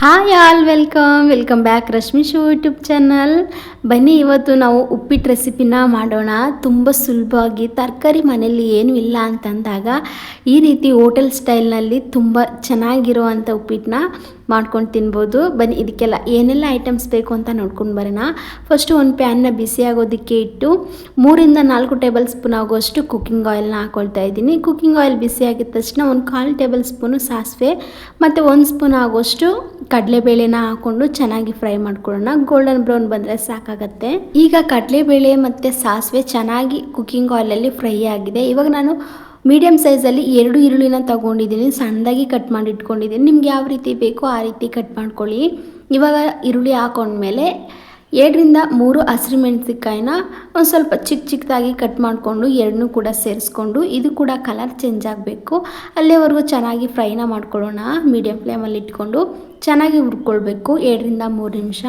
Hi all welcome back Rashmi's YouTube channel. ಬನ್ನಿ ಇವತ್ತು ನಾವು ಉಪ್ಪಿಟ್ಟು ರೆಸಿಪಿನ ಮಾಡೋಣ. ತುಂಬ ಸುಲಭವಾಗಿ ತರಕಾರಿ ಮನೆಯಲ್ಲಿ ಏನೂ ಇಲ್ಲ ಅಂತಂದಾಗ ಈ ರೀತಿ ಹೋಟೆಲ್ ಸ್ಟೈಲ್ನಲ್ಲಿ ತುಂಬ ಚೆನ್ನಾಗಿರುವಂಥ ಉಪ್ಪಿಟ್ಟನ್ನ ಮಾಡ್ಕೊಂಡು ತಿನ್ಬೋದು. ಬನ್ನಿ ಇದಕ್ಕೆಲ್ಲ ಏನೆಲ್ಲ ಐಟಮ್ಸ್ ಬೇಕು ಅಂತ ನೋಡ್ಕೊಂಡು ಬರೋಣ. ಫಸ್ಟು ಒಂದು ಪ್ಯಾನ್ನ ಬಿಸಿ ಆಗೋದಕ್ಕೆ ಇಟ್ಟು 3-4 ಟೇಬಲ್ ಸ್ಪೂನ್ ಆಗೋಷ್ಟು ಕುಕ್ಕಿಂಗ್ ಆಯಿಲ್ನ ಹಾಕ್ಕೊಳ್ತಾ ಇದ್ದೀನಿ. ಕುಕ್ಕಿಂಗ್ ಆಯಿಲ್ ಬಿಸಿ ಆಗಿದ ತಕ್ಷಣ ಒಂದು 1/4 ಟೇಬಲ್ ಸ್ಪೂನು ಸಾಸಿವೆ ಮತ್ತು 1 ಸ್ಪೂನ್ ಆಗೋಷ್ಟು ಕಡಲೆಬೇಳೆನ ಹಾಕ್ಕೊಂಡು ಚೆನ್ನಾಗಿ ಫ್ರೈ ಮಾಡ್ಕೊಳ್ಳೋಣ. ಗೋಲ್ಡನ್ ಬ್ರೌನ್ ಬಂದರೆ ಸಾಕಾಗತ್ತೆ. ಈಗ ಕಡಲೆಬೇಳೆ ಮತ್ತು ಸಾಸಿವೆ ಚೆನ್ನಾಗಿ ಕುಕ್ಕಿಂಗ್ ಆಯಿಲಲ್ಲಿ ಫ್ರೈ ಆಗಿದೆ. ಇವಾಗ ನಾನು ಮೀಡಿಯಮ್ ಸೈಜಲ್ಲಿ 2 ಈರುಳ್ಳಿನ ತೊಗೊಂಡಿದ್ದೀನಿ, ಸಣ್ಣದಾಗಿ ಕಟ್ ಮಾಡಿ ಇಟ್ಕೊಂಡಿದ್ದೀನಿ. ನಿಮ್ಗೆ ಯಾವ ರೀತಿ ಬೇಕೋ ಆ ರೀತಿ ಕಟ್ ಮಾಡ್ಕೊಳ್ಳಿ. ಇವಾಗ ಈರುಳ್ಳಿ ಹಾಕೊಂಡ್ಮೇಲೆ 2-3 ಹಸಿರುಮೆಣಸಿಕಾಯಿನ ಒಂದು ಸ್ವಲ್ಪ ಚಿಕ್ಕದಾಗಿ ಕಟ್ ಮಾಡಿಕೊಂಡು ಎರಡನ್ನೂ ಕೂಡ ಸೇರಿಸ್ಕೊಂಡು ಇದು ಕೂಡ ಕಲರ್ ಚೇಂಜ್ ಆಗಬೇಕು ಅಲ್ಲಿವರೆಗೂ ಚೆನ್ನಾಗಿ ಫ್ರೈನ ಮಾಡ್ಕೊಳ್ಳೋಣ. ಮೀಡಿಯಮ್ ಫ್ಲೇಮಲ್ಲಿ ಇಟ್ಕೊಂಡು ಚೆನ್ನಾಗಿ ಹುರ್ಕೊಳ್ಬೇಕು 2-3 ನಿಮಿಷ.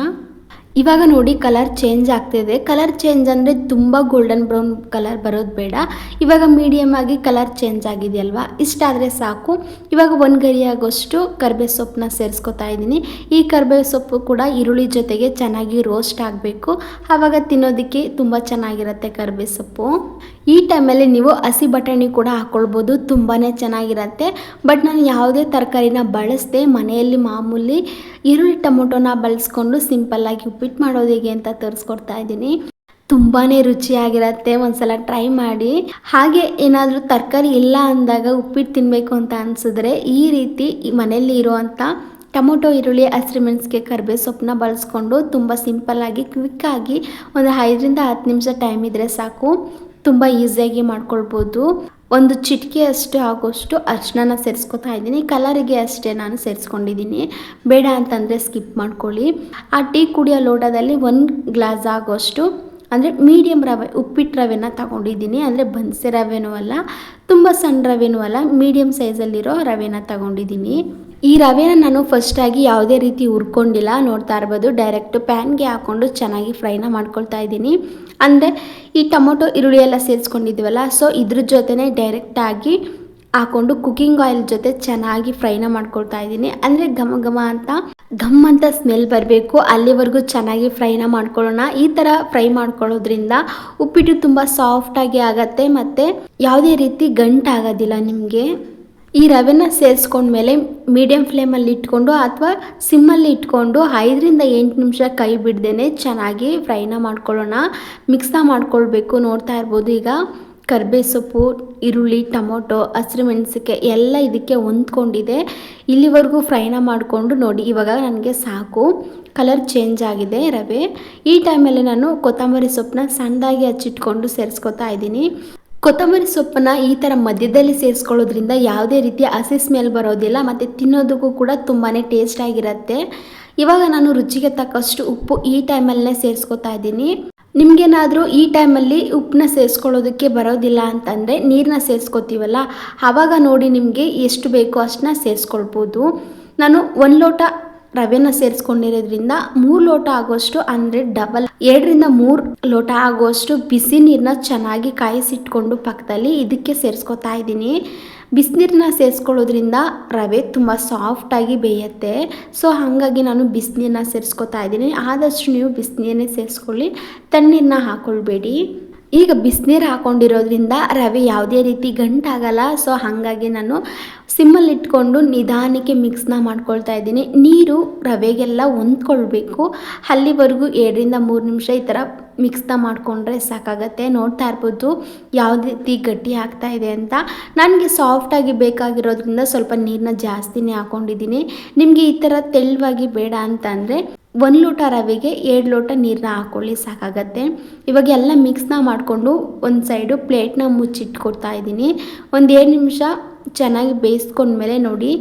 ಇವಾಗ ನೋಡಿ ಕಲರ್ ಚೇಂಜ್ ಆಗ್ತಿದೆ. ಕಲರ್ ಚೇಂಜ್ ಅಂದರೆ ತುಂಬ ಗೋಲ್ಡನ್ ಬ್ರೌನ್ ಕಲರ್ ಬರೋದು ಬೇಡ. ಇವಾಗ ಮೀಡಿಯಮ್ ಆಗಿ ಕಲರ್ ಚೇಂಜ್ ಆಗಿದೆಯಲ್ವಾ, ಇಷ್ಟಾದರೆ ಸಾಕು. ಇವಾಗ 1 ಗರಿ ಆಗೋಷ್ಟು ಕರಿಬೇವು ಸೊಪ್ಪನ್ನ ಸೇರಿಸ್ಕೊತಾ ಇದ್ದೀನಿ. ಈ ಕರಿಬೇವು ಸೊಪ್ಪು ಕೂಡ ಈರುಳ್ಳಿ ಜೊತೆಗೆ ಚೆನ್ನಾಗಿ ರೋಸ್ಟ್ ಆಗಬೇಕು, ಆವಾಗ ತಿನ್ನೋದಕ್ಕೆ ತುಂಬ ಚೆನ್ನಾಗಿರುತ್ತೆ ಕರಿಬೇವು ಸೊಪ್ಪು. ಈ ಟೈಮಲ್ಲಿ ನೀವು ಹಸಿ ಬಟಾಣಿ ಕೂಡ ಹಾಕ್ಕೊಳ್ಬೋದು, ತುಂಬಾ ಚೆನ್ನಾಗಿರುತ್ತೆ. ಬಟ್ ನಾನು ಯಾವುದೇ ತರಕಾರಿನ ಬಳಸದೆ ಮನೆಯಲ್ಲಿ ಮಾಮೂಲಿ ಈರುಳ್ಳಿ ಟೊಮೊಟೊನ ಬಳಸ್ಕೊಂಡು ಸಿಂಪಲ್ಲಾಗಿ ಉಪ್ಪಿಟ್ಟು ಮಾಡೋದು ಹೇಗೆ ಅಂತ ತೋರಿಸ್ಕೊಡ್ತಾ ಇದ್ದೀನಿ. ತುಂಬಾ ರುಚಿಯಾಗಿರುತ್ತೆ, ಒಂದ್ಸಲ ಟ್ರೈ ಮಾಡಿ. ಹಾಗೆ ಏನಾದರೂ ತರಕಾರಿ ಇಲ್ಲ ಅಂದಾಗ ಉಪ್ಪಿಟ್ಟು ತಿನ್ನಬೇಕು ಅಂತ ಅನಿಸಿದ್ರೆ ಈ ರೀತಿ ಮನೆಯಲ್ಲಿ ಇರುವಂಥ ಟೊಮೊಟೊ, ಈರುಳ್ಳಿ, ಹಸಿರುಮೆಣಸಿಗೆ, ಕರಿಬೇವು ಸೊಪ್ಪನ್ನ ಬಳಸ್ಕೊಂಡು ತುಂಬ ಸಿಂಪಲ್ಲಾಗಿ ಕ್ವಿಕ್ಕಾಗಿ ಒಂದು 5-10 ನಿಮಿಷ ಟೈಮ್ ಇದ್ದರೆ ಸಾಕು, ತುಂಬ ಈಸಿಯಾಗಿ ಮಾಡ್ಕೊಳ್ಬೋದು. ಒಂದು ಚಿಟಿಕೆ ಅಷ್ಟು ಆಗೋಷ್ಟು ಅರಿಶಿನ ಸೇರಿಸ್ಕೊತಾ ಇದ್ದೀನಿ. ಕಲರಿಗೆ ಅಷ್ಟೇ ನಾನು ಸೇರಿಸ್ಕೊಂಡಿದ್ದೀನಿ, ಬೇಡ ಅಂತಂದರೆ ಸ್ಕಿಪ್ ಮಾಡ್ಕೊಳ್ಳಿ. ಆ ಟೀ ಕುಡಿಯೋ ಲೋಟದಲ್ಲಿ 1 ಗ್ಲಾಸ್ ಆಗೋಷ್ಟು ಅಂದರೆ ಮೀಡಿಯಮ್ ರವೆ, ಉಪ್ಪಿಟ್ಟು ರವೆನ ತಗೊಂಡಿದ್ದೀನಿ. ಅಂದರೆ ಬನ್ಸೆ ರವೆನೂ ಅಲ್ಲ, ತುಂಬ ಸಣ್ಣ ರವೆನೂ ಅಲ್ಲ, ಮೀಡಿಯಮ್ ಸೈಜಲ್ಲಿರೋ ರವೆನ ತಗೊಂಡಿದ್ದೀನಿ. ಈ ರವೆನ ನಾನು ಫಸ್ಟಾಗಿ ಯಾವುದೇ ರೀತಿ ಹುರ್ಕೊಂಡಿಲ್ಲ, ನೋಡ್ತಾ ಇರ್ಬೋದು. ಡೈರೆಕ್ಟು ಪ್ಯಾನ್ಗೆ ಹಾಕ್ಕೊಂಡು ಚೆನ್ನಾಗಿ ಫ್ರೈನ ಮಾಡ್ಕೊಳ್ತಾ ಇದ್ದೀನಿ. ಅಂದರೆ ಈ ಟೊಮೊಟೊ, ಈರುಳ್ಳಿ ಎಲ್ಲ ಸೇರಿಸ್ಕೊಂಡಿದ್ದೀವಲ್ಲ, ಸೊ ಇದ್ರ ಜೊತೆನೇ ಡೈರೆಕ್ಟಾಗಿ ಹಾಕ್ಕೊಂಡು ಕುಕ್ಕಿಂಗ್ ಆಯಿಲ್ ಜೊತೆ ಚೆನ್ನಾಗಿ ಫ್ರೈನ ಮಾಡ್ಕೊಳ್ತಾ ಇದ್ದೀನಿ. ಅಂದರೆ ಘಮ್ ಅಂತ ಸ್ಮೆಲ್ ಬರಬೇಕು, ಅಲ್ಲಿವರೆಗೂ ಚೆನ್ನಾಗಿ ಫ್ರೈನ ಮಾಡ್ಕೊಳ್ಳೋಣ. ಈ ಥರ ಫ್ರೈ ಮಾಡ್ಕೊಳ್ಳೋದ್ರಿಂದ ಉಪ್ಪಿಟ್ಟು ತುಂಬ ಸಾಫ್ಟಾಗಿ ಆಗುತ್ತೆ ಮತ್ತು ಯಾವುದೇ ರೀತಿ ಗಂಟಾಗೋದಿಲ್ಲ ನಿಮಗೆ. ಈ ರವೆನ ಸೇರಿಸ್ಕೊಂಡ್ಮೇಲೆ ಮೀಡಿಯಮ್ ಫ್ಲೇಮಲ್ಲಿ ಇಟ್ಕೊಂಡು ಅಥವಾ ಸಿಮ್ಮಲ್ಲಿ ಇಟ್ಕೊಂಡು 5-8 ನಿಮಿಷ ಕೈ ಬಿಡ್ದೇ ಚೆನ್ನಾಗಿ ಫ್ರೈನ ಮಾಡ್ಕೊಳ್ಳೋಣ. ಮಿಕ್ಸ್ನ ಮಾಡ್ಕೊಳ್ಬೇಕು. ನೋಡ್ತಾ ಇರ್ಬೋದು, ಈಗ ಕರಿಬೇವು ಸೊಪ್ಪು, ಈರುಳ್ಳಿ, ಟೊಮೊಟೊ, ಹಸಿರುಮೆಣಸಿಕಾಯಿ ಎಲ್ಲ ಇದಕ್ಕೆ ಹೊಂದ್ಕೊಂಡಿದೆ. ಇಲ್ಲಿವರೆಗೂ ಫ್ರೈನ ಮಾಡಿಕೊಂಡು ನೋಡಿ, ಇವಾಗ ನನಗೆ ಸಾಕು. ಕಲರ್ ಚೇಂಜ್ ಆಗಿದೆ ರವೆ. ಈ ಟೈಮಲ್ಲಿ ನಾನು ಕೊತ್ತಂಬರಿ ಸೊಪ್ಪನ್ನ ಸಣ್ಣದಾಗಿ ಹಚ್ಚಿಟ್ಕೊಂಡು ಸೇರಿಸ್ಕೊತಾ ಇದ್ದೀನಿ. ಕೊತ್ತಂಬರಿ ಸೊಪ್ಪನ್ನು ಈ ಥರ ಮಧ್ಯದಲ್ಲಿ ಸೇರಿಸ್ಕೊಳ್ಳೋದ್ರಿಂದ ಯಾವುದೇ ರೀತಿಯ ಹಸಿ ಸ್ಮೆಲ್ ಬರೋದಿಲ್ಲ ಮತ್ತು ತಿನ್ನೋದಕ್ಕೂ ಕೂಡ ತುಂಬಾ ಟೇಸ್ಟಾಗಿರುತ್ತೆ. ಇವಾಗ ನಾನು ರುಚಿಗೆ ತಕ್ಕಷ್ಟು ಉಪ್ಪು ಈ ಟೈಮಲ್ಲೇ ಸೇರಿಸ್ಕೊತಾ ಇದ್ದೀನಿ. ನಿಮಗೇನಾದರೂ ಈ ಟೈಮಲ್ಲಿ ಉಪ್ಪನ್ನ ಸೇರಿಸ್ಕೊಳ್ಳೋದಕ್ಕೆ ಬರೋದಿಲ್ಲ ಅಂತಂದರೆ ನೀರನ್ನ ಸೇರಿಸ್ಕೊತೀವಲ್ಲ, ಆವಾಗ ನೋಡಿ ನಿಮಗೆ ಎಷ್ಟು ಬೇಕೋ ಅಷ್ಟನ್ನ ಸೇರಿಸ್ಕೊಳ್ಬೋದು. ನಾನು 1 ಲೋಟ ರವೆನ ಸೇರಿಸ್ಕೊಂಡಿರೋದ್ರಿಂದ 3 ಲೋಟ ಆಗೋಷ್ಟು, ಅಂದರೆ ಡಬಲ್ 2-3 ಲೋಟ ಆಗೋಷ್ಟು ಬಿಸಿ ನೀರನ್ನ ಚೆನ್ನಾಗಿ ಕಾಯಿಸಿಟ್ಕೊಂಡು ಪಕ್ಕದಲ್ಲಿ ಇದಕ್ಕೆ ಸೇರಿಸ್ಕೊತಾ ಇದ್ದೀನಿ. ಬಿಸಿನೀರನ್ನ ಸೇರಿಸ್ಕೊಳ್ಳೋದ್ರಿಂದ ರವೆ ತುಂಬ ಸಾಫ್ಟಾಗಿ ಬೇಯುತ್ತೆ. ಸೊ ಹಾಗಾಗಿ ನಾನು ಬಿಸಿನೀರನ್ನ ಸೇರಿಸ್ಕೊತಾ ಇದ್ದೀನಿ. ಆದಷ್ಟು ನೀವು ಬಿಸಿನೀರನ್ನೇ ಸೇರಿಸ್ಕೊಳ್ಳಿ, ತಣ್ಣೀರನ್ನ ಹಾಕ್ಕೊಳ್ಬೇಡಿ. ಈಗ ಬಿಸಿನೀರು ಹಾಕ್ಕೊಂಡಿರೋದ್ರಿಂದ ರವೆ ಯಾವುದೇ ರೀತಿ ಗಂಟಾಗಲ್ಲ. ಸೊ ಹಾಗಾಗಿ ನಾನು ಸಿಮ್ಮಲ್ಲಿ ಇಟ್ಕೊಂಡು ನಿಧಾನಕ್ಕೆ ಮಿಕ್ಸ್ನ ಮಾಡ್ಕೊಳ್ತಾ ಇದ್ದೀನಿ. ನೀರು ರವೆಗೆಲ್ಲ ಹೊಂದ್ಕೊಳ್ಬೇಕು, ಅಲ್ಲಿವರೆಗೂ 2-3 ನಿಮಿಷ ಈ ಥರ ಮಿಕ್ಸ್ನ ಮಾಡಿಕೊಂಡ್ರೆ ಸಾಕಾಗತ್ತೆ. ನೋಡ್ತಾ ಇರ್ಬೋದು ಯಾವ ರೀತಿ ಗಟ್ಟಿ ಆಗ್ತಾ ಇದೆ ಅಂತ. ನನಗೆ ಸಾಫ್ಟಾಗಿ ಬೇಕಾಗಿರೋದ್ರಿಂದ ಸ್ವಲ್ಪ ನೀರನ್ನ ಜಾಸ್ತಿನೇ ಹಾಕ್ಕೊಂಡಿದ್ದೀನಿ. ನಿಮಗೆ ಈ ಥರ ತೆಳುವಾಗಿ ಬೇಡ ಅಂತಂದರೆ 1 ಲೋಟ ರವೆಗೆ 2 ಲೋಟ ನೀರನ್ನ ಹಾಕ್ಕೊಳ್ಳಿ, ಸಾಕಾಗತ್ತೆ. ಇವಾಗ ಎಲ್ಲ ಮಿಕ್ಸ್ನ ಮಾಡಿಕೊಂಡು ಒಂದು ಸೈಡು ಪ್ಲೇಟ್ನ ಮುಚ್ಚಿಟ್ಕೊಡ್ತಾ ಇದ್ದೀನಿ. ಒಂದು 2 ನಿಮಿಷ ಚೆನ್ನಾಗಿ ಬೇಯಿಸ್ಕೊಂಡ್ಮೇಲೆ ನೋಡಿ,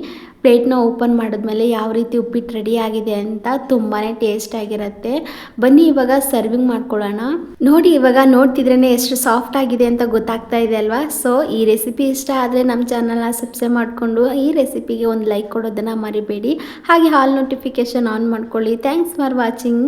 ಪ್ಲೇಟ್ನ ಓಪನ್ ಮಾಡಿದ್ಮೇಲೆ ಯಾವ ರೀತಿ ಉಪ್ಪಿಟ್ಟು ರೆಡಿ ಆಗಿದೆ ಅಂತ. ತುಂಬಾ ಟೇಸ್ಟಾಗಿರುತ್ತೆ. ಬನ್ನಿ ಇವಾಗ ಸರ್ವಿಂಗ್ ಮಾಡ್ಕೊಳ್ಳೋಣ. ನೋಡಿ, ಇವಾಗ ನೋಡ್ತಿದ್ರೇ ಎಷ್ಟು ಸಾಫ್ಟ್ ಆಗಿದೆ ಅಂತ ಗೊತ್ತಾಗ್ತಾ ಇದೆ ಅಲ್ವಾ. ಸೊ ಈ ರೆಸಿಪಿ ಇಷ್ಟ ಆದರೆ ನಮ್ಮ ಚಾನಲ್ನ ಸಬ್ಸ್ಕ್ರೈಬ್ ಮಾಡಿಕೊಂಡು ಈ ರೆಸಿಪಿಗೆ ಒಂದು ಲೈಕ್ ಕೊಡೋದನ್ನು ಮರಿಬೇಡಿ. ಹಾಗೆ ಆಲ್ ನೋಟಿಫಿಕೇಷನ್ ಆನ್ ಮಾಡ್ಕೊಳ್ಳಿ. Thanks for watching.